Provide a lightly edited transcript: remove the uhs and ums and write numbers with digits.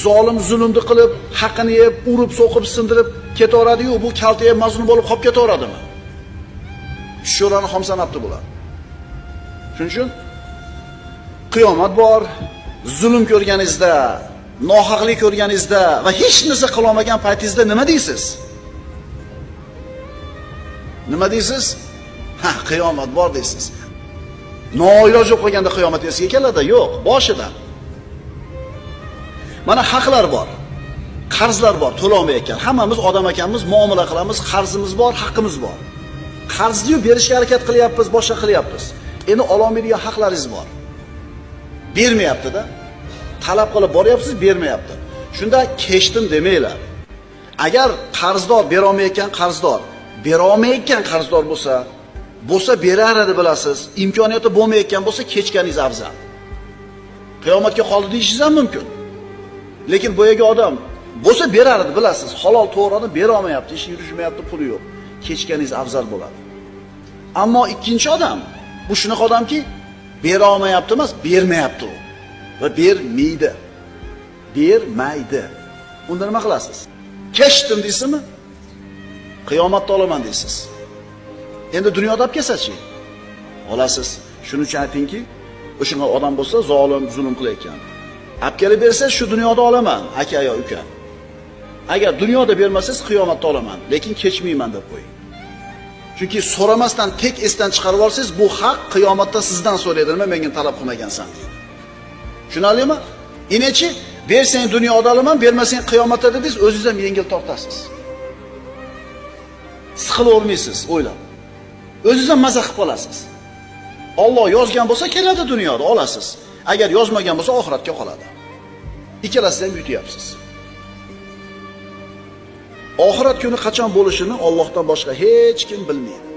zolim zulmni qilib, haqini yeb, urib, so'qib, sindirib ketaveradi-yu, bu kalta yeb mazlum bo'lib qolib ketaveradimi? Shularni ham sanabdi bular. Shuning uchun qiyomat bor, zulm ko'rganingizda, nohaqlik ko'rganingizda va hech narsa qila olmagan paytingizda nima deysiz? Nima deysiz? Ha, qiyomat bor deysiz. Noiloj bo'lib qolganda qiyomat esiga keladi, yo'q, boshidan. Mana haqlar bor, qarzlar bor, to'lolmayotgan. Hammamiz odam ekanmiz, muomala qilamiz, qarzimiz bor, haqqimiz bor. Qarzni berishga harakat qilyapmiz, boshqa qilyapmiz. Endi ololmaydigan haqlaringiz bor. Bermayapti-da. Talab qilib boryapsiz, bermayapti. Shunda kechdim demanglar. Agar qarzdor bera olmayotgan qarzdor bo'lsa berar edi bilasiz. Imkoniyati bo'lmayotgan bo'lsa kechganingiz afzal. Qiyomatga qoldi deyishingiz ham mumkin. Lekin bu yerga odam bo'lsa berar edi bilasiz. Halol to'g'rini bera olmayapti, ish yurishmayapti, puli yo'q. Kechganingiz afzal bo'ladi. Ammo ikkinchi odam bu shunaqa odamki, bera olmayapti emas, bermayapti u. Va bermaydi. Unda nima qilasiz? Kechdim deysizmi? Qiyomatda olaman deysiz. Endi dunyoda olib kelsa-chi? Olasiz. Shuning uchun aytingki, o'shanga odam bo'lsa, zolim, zulm qilayotgan. Olib kelib bersa, shu dunyoda olaman, aka yo uka. Agar dunyoda bermasangiz, qiyomatda olaman, lekin kechmayman deb qo'ying. Chunki so'ramasdan tek esdan chiqarib olsangiz, bu haq qiyomatda sizdan so'raydi, nima menga talab qilmagansan deydi. Tushunarlimi? Inechi bersang dunyoda olaman, bermasang qiyomatda dedingiz, o'zingiz ham yengil tortasiz. Siqilavermaysiz, o'ylab. O'zingiz ham maza qilib qolasiz. Alloh yozgan bo'lsa keladi dunyoda olasiz. Agar yozmagan bo'lsa oxiratga qoladi. Ikkalasiz ham yutyapsiz. Oxirat kuni qachon bo'lishini Allohdan boshqa hech kim bilmaydi.